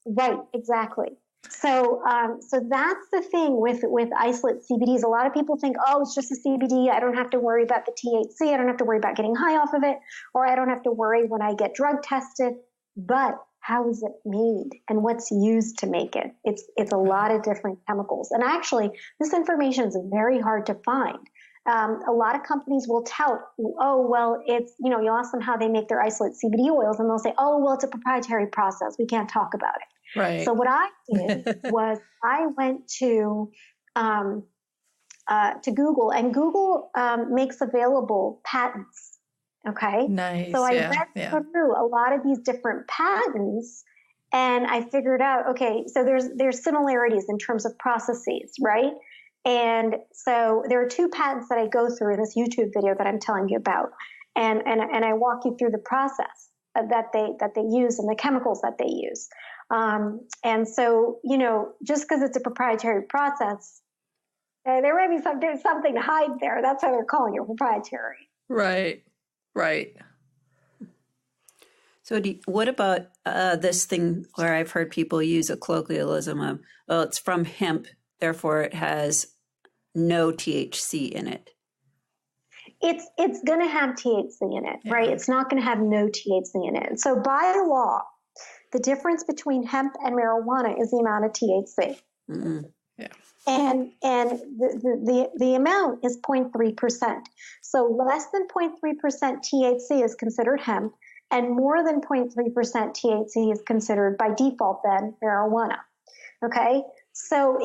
Speaker 4: Right, exactly. So that's the thing with isolate CBDs. A lot of people think, oh, it's just a CBD. I don't have to worry about the THC. I don't have to worry about getting high off of it, or I don't have to worry when I get drug tested. But how is it made and what's used to make it? It's a lot of different chemicals. And actually, this information is very hard to find. A lot of companies will tout, oh, well, it's, you ask them how they make their isolate CBD oils, and they'll say, oh, well, it's a proprietary process. We can't talk about it.
Speaker 3: Right.
Speaker 4: So what I did was I went to Google, and Google makes available patents. Okay.
Speaker 3: Nice.
Speaker 4: So I went through a lot of these different patents, and I figured out, okay, so there's similarities in terms of processes, right? And so there are two patents that I go through in this YouTube video that I'm telling you about, and I walk you through the process that they use and the chemicals that they use. And so, just because it's a proprietary process, there may be something to hide there. That's why they're calling it proprietary.
Speaker 3: Right.
Speaker 2: So what about this thing where I've heard people use a colloquialism of, well, it's from hemp, therefore it has no THC in it?
Speaker 4: It's going to have THC in it, right? It's not going to have no THC in it. So by law, the difference between hemp and marijuana is the amount of THC.
Speaker 2: Mm-hmm.
Speaker 3: Yeah.
Speaker 4: And the amount is 0.3%. So less than 0.3% THC is considered hemp, and more than 0.3% THC is considered by default then marijuana. Okay? So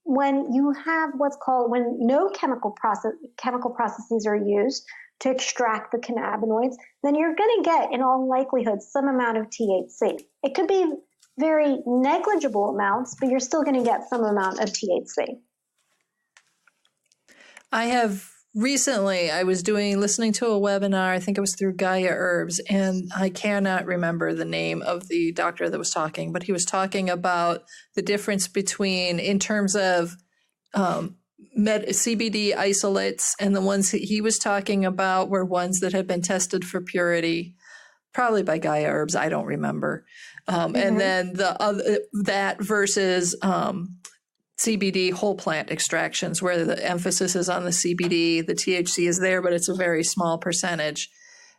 Speaker 4: when you have when no chemical processes are used to extract the cannabinoids, then you're going to get, in all likelihood, some amount of THC. It could be very negligible amounts, but you're still going to get some amount of THC.
Speaker 3: I have recently, I was listening to a webinar, I think it was through Gaia Herbs, and I cannot remember the name of the doctor that was talking, but he was talking about the difference between, in terms of CBD isolates, and the ones that he was talking about were ones that had been tested for purity, probably by Gaia Herbs, I don't remember. And then that versus CBD whole plant extractions, where the emphasis is on the CBD, the THC is there, but it's a very small percentage.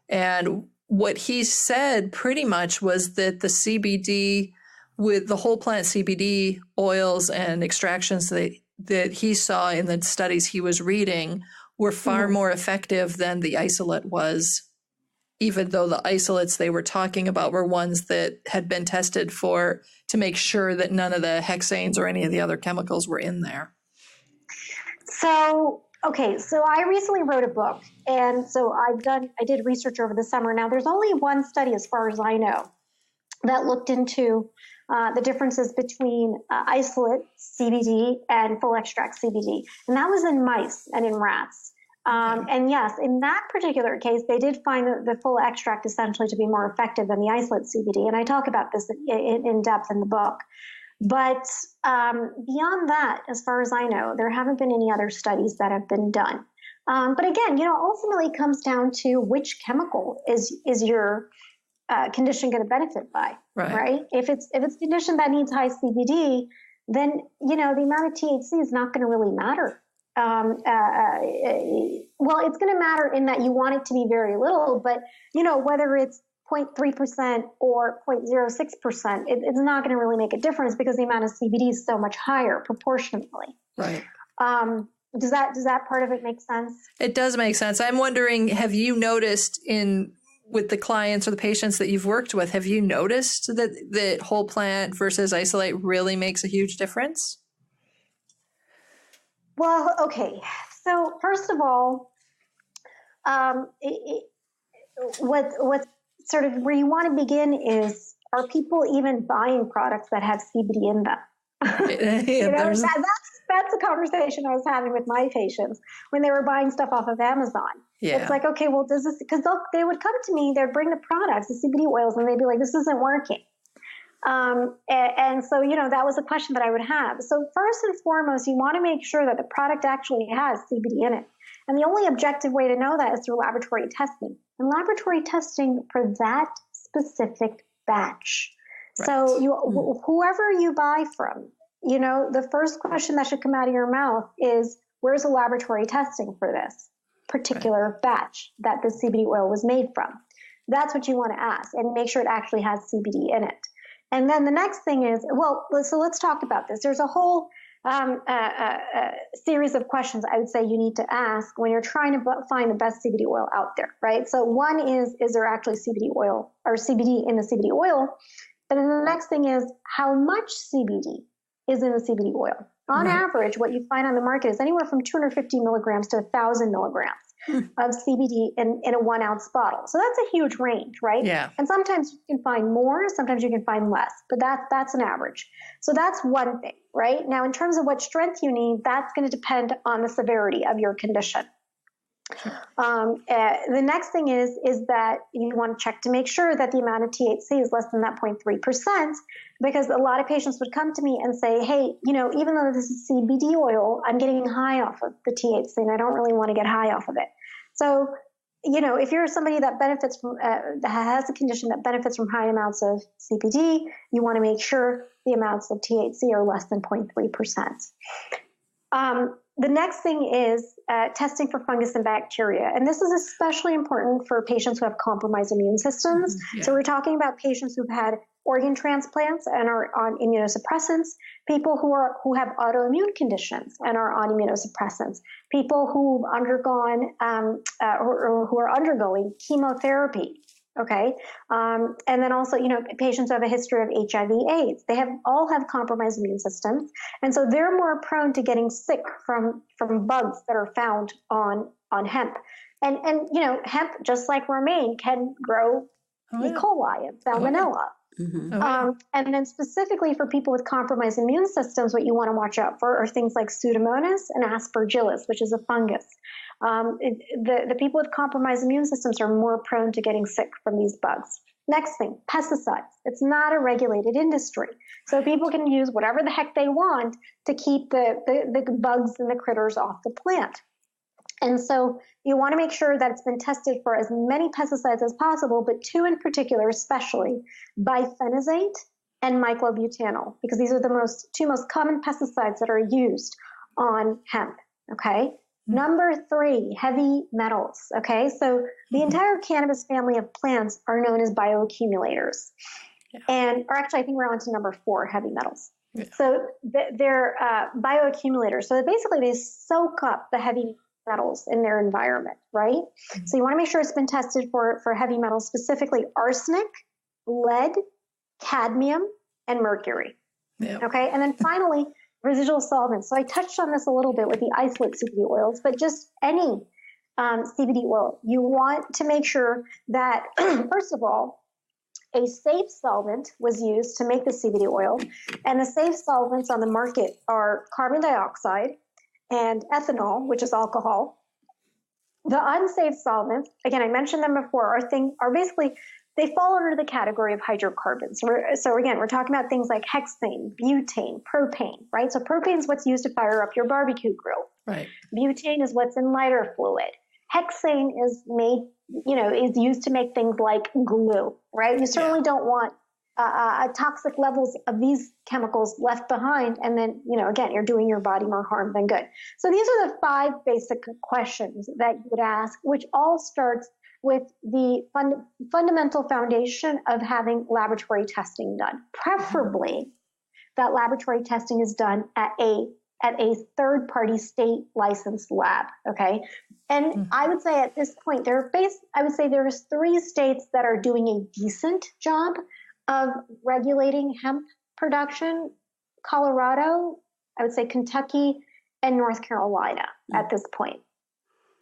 Speaker 3: And what he said pretty much was that the CBD, with the whole plant CBD oils and extractions that he saw in the studies he was reading, were far more effective than the isolate was, even though the isolates they were talking about were ones that had been tested to make sure that none of the hexanes or any of the other chemicals were in there.
Speaker 4: So I recently wrote a book, and so I did research over the summer. Now, there's only one study, as far as I know, that looked into the differences between isolate CBD and full extract CBD, and that was in mice and in rats. And yes, in that particular case, they did find the full extract essentially to be more effective than the isolate CBD. And I talk about this in depth in the book. But beyond that, as far as I know, there haven't been any other studies that have been done. But again, ultimately it comes down to which chemical is your condition going to benefit by, right? If it's a condition that needs high CBD, then, the amount of THC is not going to really matter. Well, it's going to matter in that you want it to be very little, but, whether it's 0.3% or 0.06%, it's not going to really make a difference because the amount of CBD is so much higher proportionately.
Speaker 3: Right.
Speaker 4: Does that part of it make sense?
Speaker 3: It does make sense. I'm wondering, have you noticed with the clients or the patients that you've worked with, have you noticed that the whole plant versus isolate really makes a huge difference?
Speaker 4: Well, okay. So first of all, what's sort of where you want to begin is, are people even buying products that have CBD in them? That's a conversation I was having with my patients when they were buying stuff off of Amazon. Yeah. It's like, okay, well, does this, because they would come to me, they'd bring the products, the CBD oils, and they'd be like, this isn't working. And so, that was a question that I would have. So first and foremost, you want to make sure that the product actually has CBD in it. And the only objective way to know that is through laboratory testing. And laboratory testing for that specific batch. Right. So whoever you buy from, the first question that should come out of your mouth is, where's the laboratory testing for this particular batch that the CBD oil was made from? That's what you want to ask, and make sure it actually has CBD in it. And then the next thing is, so let's talk about this. There's a whole series of questions I would say you need to ask when you're trying to find the best CBD oil out there, right? So one is there actually CBD oil or CBD in the CBD oil? And then the next thing is, how much CBD is in the CBD oil? On average, what you find on the market is anywhere from 250 milligrams to 1,000 milligrams of CBD in a 1 ounce bottle. So that's a huge range, right? Yeah. And sometimes you can find more, sometimes you can find less, but that's an average. So that's one thing, right? Now, in terms of what strength you need, that's going to depend on the severity of your condition. The next thing is that you want to check to make sure that the amount of THC is less than that 0.3%, because a lot of patients would come to me and say, hey, even though this is CBD oil, I'm getting high off of the THC and I don't really want to get high off of it. So, if you're somebody that benefits from, that has a condition that benefits from high amounts of CBD, you want to make sure the amounts of THC are less than 0.3%. The next thing is testing for fungus and bacteria. And this is especially important for patients who have compromised immune systems. Yeah. So we're talking about patients who've had organ transplants and are on immunosuppressants, people who have autoimmune conditions and are on immunosuppressants, people who've undergone or who are undergoing chemotherapy. Okay. And then also, patients who have a history of HIV/AIDS, they all have compromised immune systems. And so they're more prone to getting sick from bugs that are found on hemp. And hemp, just like romaine, can grow E. coli and salmonella. And then specifically for people with compromised immune systems, what you want to watch out for are things like Pseudomonas and Aspergillus, which is a fungus. The people with compromised immune systems are more prone to getting sick from these bugs. Next thing, pesticides. It's not a regulated industry. So people can use whatever the heck they want to keep the bugs and the critters off the plant. And so you want to make sure that it's been tested for as many pesticides as possible, but two in particular, especially bifenazate and myclobutanol, because these are the two most common pesticides that are used on hemp. Okay. Number 3, heavy metals. Okay. So the entire cannabis family of plants are known as bioaccumulators. Yeah. Or actually, I think we're on to number 4, heavy metals. Yeah. So they're bioaccumulators. So basically they soak up the heavy metals in their environment, right? Mm-hmm. So you want to make sure it's been tested for heavy metals, specifically arsenic, lead, cadmium, and mercury. Yep. Okay. And then finally, residual solvents. So I touched on this a little bit with the isolate CBD oils, but just any CBD oil, you want to make sure that, first of all, a safe solvent was used to make the CBD oil. And the safe solvents on the market are carbon dioxide and ethanol, which is alcohol, The unsafe solvents, again, I mentioned them before, are basically, they fall under the category of hydrocarbons. So again, we're talking about things like hexane, butane, propane, right? So propane is what's used to fire up your barbecue grill.
Speaker 3: Right.
Speaker 4: Butane is what's in lighter fluid. Hexane is made, is used to make things like glue, right? You certainly don't want toxic levels of these chemicals left behind. And then, again, you're doing your body more harm than good. So these are the 5 basic questions that you would ask, which all starts with the fundamental foundation of having laboratory testing done. Preferably, that laboratory testing is done at a third-party state licensed lab. Okay, and I would say at this point there's 3 states that are doing a decent job of regulating hemp production: Colorado, I would say Kentucky, and North Carolina at this point.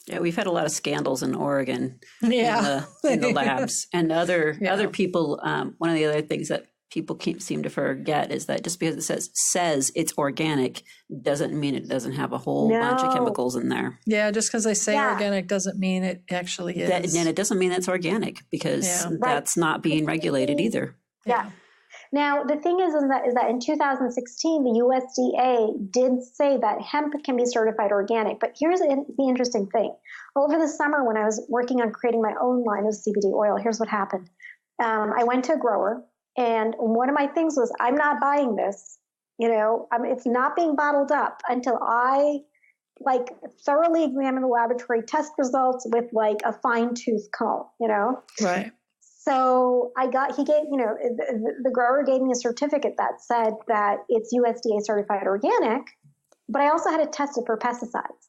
Speaker 2: Yeah, we've had a lot of scandals in Oregon in the labs. And other people, one of the other things that people seem to forget is that just because it says it's organic doesn't mean it doesn't have a whole bunch of chemicals in there.
Speaker 3: Yeah, just because they say organic doesn't mean it actually is.
Speaker 2: And it doesn't mean it's organic because that's not being regulated either.
Speaker 4: Yeah. Now, the thing is that in 2016, the USDA did say that hemp can be certified organic. But here's the interesting thing. Over the summer, when I was working on creating my own line of CBD oil, here's what happened. I went to a grower, and one of my things was, I'm not buying this. It's not being bottled up until I thoroughly examine the laboratory test results with a fine-tooth comb,
Speaker 3: Right.
Speaker 4: So the grower gave me a certificate that said that it's USDA certified organic, but I also had it tested for pesticides.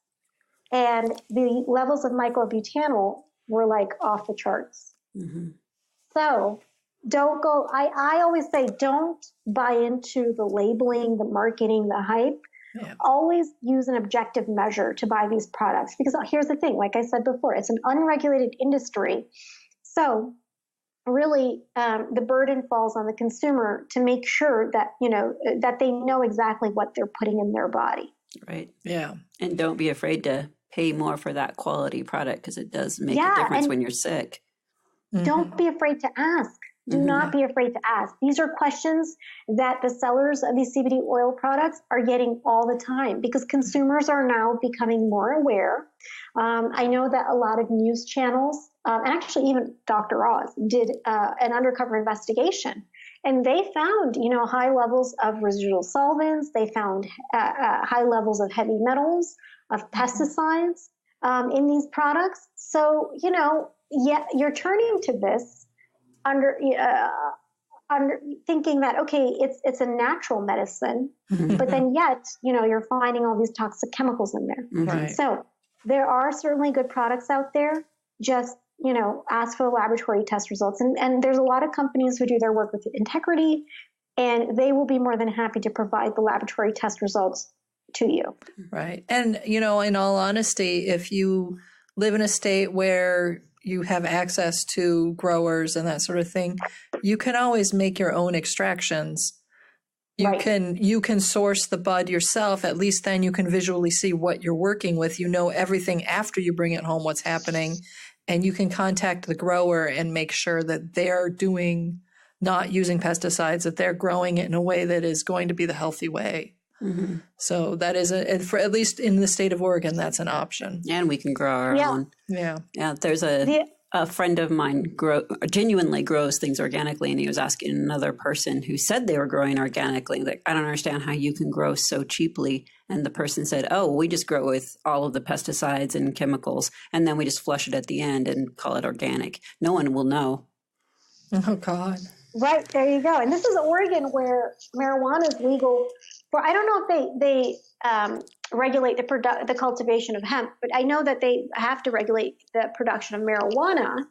Speaker 4: And the levels of myclobutanol were off the charts. Mm-hmm. So don't go, I always say, don't buy into the labeling, the marketing, the hype. Yeah. Always use an objective measure to buy these products. Because here's the thing, like I said before, it's an unregulated industry. So really, the burden falls on the consumer to make sure that, that they know exactly what they're putting in their body.
Speaker 2: Right.
Speaker 3: Yeah.
Speaker 2: And don't be afraid to pay more for that quality product because it does make a difference when you're sick.
Speaker 4: Don't be afraid to ask. Do not be afraid to ask. These are questions that the sellers of these CBD oil products are getting all the time because consumers are now becoming more aware. I know that a lot of news channels, and actually even Dr. Oz, did an undercover investigation. And they found, high levels of residual solvents. They found high levels of heavy metals, of pesticides in these products. So, you're turning to this under thinking that, okay, it's a natural medicine, but then yet, you're finding all these toxic chemicals in there.
Speaker 3: Right.
Speaker 4: So there are certainly good products out there. Just, ask for the laboratory test results. And there's a lot of companies who do their work with integrity, and they will be more than happy to provide the laboratory test results to you.
Speaker 3: Right. And, in all honesty, if you live in a state where you have access to growers and that sort of thing, you can always make your own extractions. You can source the bud yourself. At least then you can visually see what you're working with. You know everything after you bring it home, what's happening, and you can contact the grower and make sure that they're not using pesticides, that they're growing it in a way that is going to be the healthy way. Mm-hmm. So that is for at least in the state of Oregon, that's an option.
Speaker 2: And we can grow our own.
Speaker 3: Yeah.
Speaker 2: Yeah. There's a friend of mine genuinely grows things organically, and he was asking another person who said they were growing organically, I don't understand how you can grow so cheaply. And the person said, oh, we just grow with all of the pesticides and chemicals, and then we just flush it at the end and call it organic. No one will know.
Speaker 3: Oh, God.
Speaker 4: Right. There you go. And this is Oregon, where marijuana is legal. I don't know if they regulate the cultivation of hemp, but I know that they have to regulate the production of marijuana.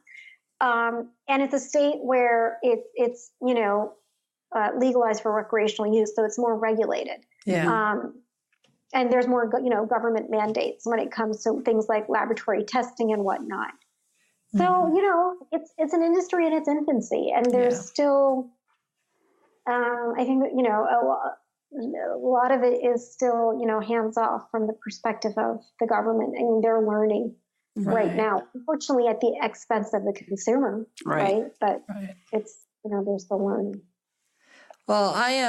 Speaker 4: And it's a state where it's legalized for recreational use, so it's more regulated.
Speaker 3: Yeah.
Speaker 4: And there's more government mandates when it comes to things like laboratory testing and whatnot. So it's an industry in its infancy, and there's still I think that a lot of it is still, hands off from the perspective of the government, and they're learning right now, unfortunately at the expense of the consumer, right? But it's, there's the learning.
Speaker 3: Well, I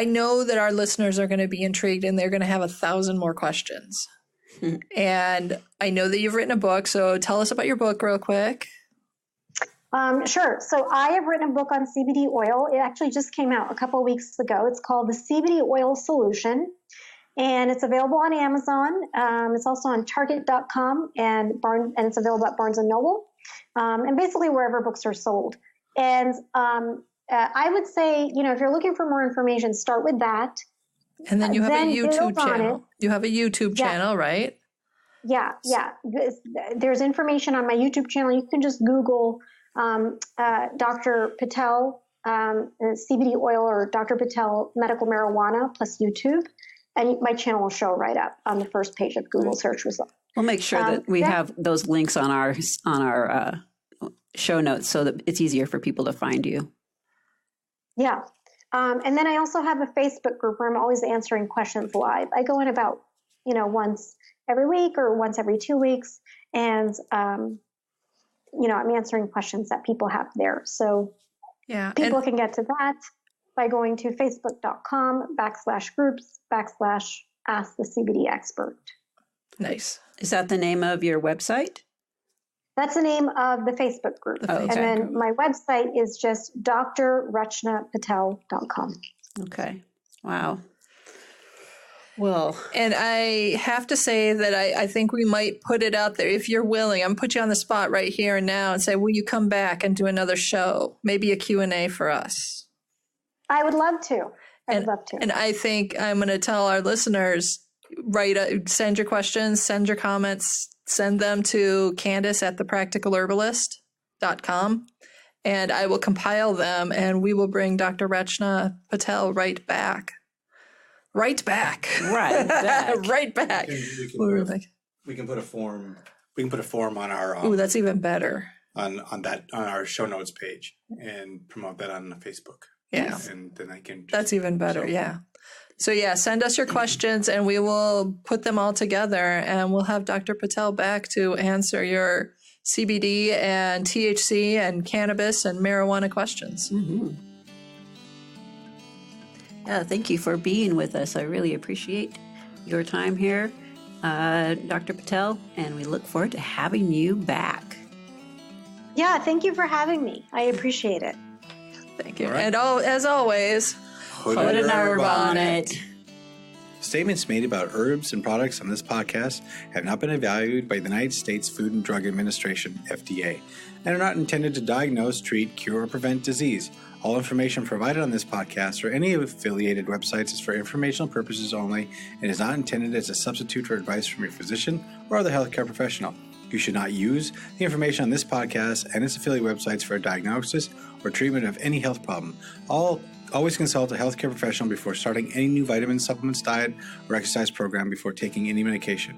Speaker 3: know that our listeners are going to be intrigued and they're going to have 1,000 more questions. And I know that you've written a book, so tell us about your book real quick.
Speaker 4: Sure. So I have written a book on CBD oil. It actually just came out a couple of weeks ago. It's called the CBD Oil Solution, and it's available on Amazon. It's also on Target.com and it's available at Barnes & Noble, and basically wherever books are sold. And I would say, if you're looking for more information, start with that.
Speaker 3: And then you have a YouTube channel. You have a YouTube channel, right?
Speaker 4: Yeah. There's information on my YouTube channel. You can just Google Dr. Patel CBD oil or Dr. Patel medical marijuana plus YouTube, and my channel will show right up on the first page of Google search results.
Speaker 2: We'll make sure that we have those links on our show notes so that it's easier for people to find you. Yeah.
Speaker 4: And then I also have a Facebook group where I'm always answering questions live. I go in about, once every week or once every 2 weeks. And, I'm answering questions that people have there. So people can get to that by going to facebook.com/groups/ask the CBD expert.
Speaker 3: Nice.
Speaker 2: Is that the name of your website?
Speaker 4: That's the name of the Facebook group. And then my website is just drrachnapatel.com.
Speaker 2: Okay. Wow. Well,
Speaker 3: and I have to say that I think we might put it out there if you're willing. I'm put you on the spot right here and now and say, will you come back and do another show? Maybe a Q&A for us.
Speaker 4: I would love to. Love to.
Speaker 3: And I think I'm going to tell our listeners, send your questions, send your comments, send them to Candace@thepracticalherbalist.com, and I will compile them and we will bring Dr. Rachna Patel right back. Right back.
Speaker 2: Right back.
Speaker 3: Right back.
Speaker 1: We can put a form. We can put a form on our.
Speaker 3: Ooh, that's even better.
Speaker 1: On our show notes page and promote that on Facebook.
Speaker 3: Yeah,
Speaker 1: and then I can.
Speaker 3: That's even better. So send us your questions and we will put them all together and we'll have Dr. Patel back to answer your CBD and THC and cannabis and marijuana questions.
Speaker 2: Mm-hmm. Thank you for being with us. I really appreciate your time here, Dr. Patel, and we look forward to having you back.
Speaker 4: Yeah, thank you for having me. I appreciate it.
Speaker 3: Thank you. Right. And as always,
Speaker 2: put an herb on it.
Speaker 1: Statements made about herbs and products on this podcast have not been evaluated by the United States Food and Drug Administration, FDA, and are not intended to diagnose, treat, cure, or prevent disease. All information provided on this podcast or any affiliated websites is for informational purposes only and is not intended as a substitute for advice from your physician or other healthcare professional. You should not use the information on this podcast and its affiliate websites for a diagnosis or treatment of any health problem. Always consult a healthcare professional before starting any new vitamin supplements, diet, or exercise program before taking any medication.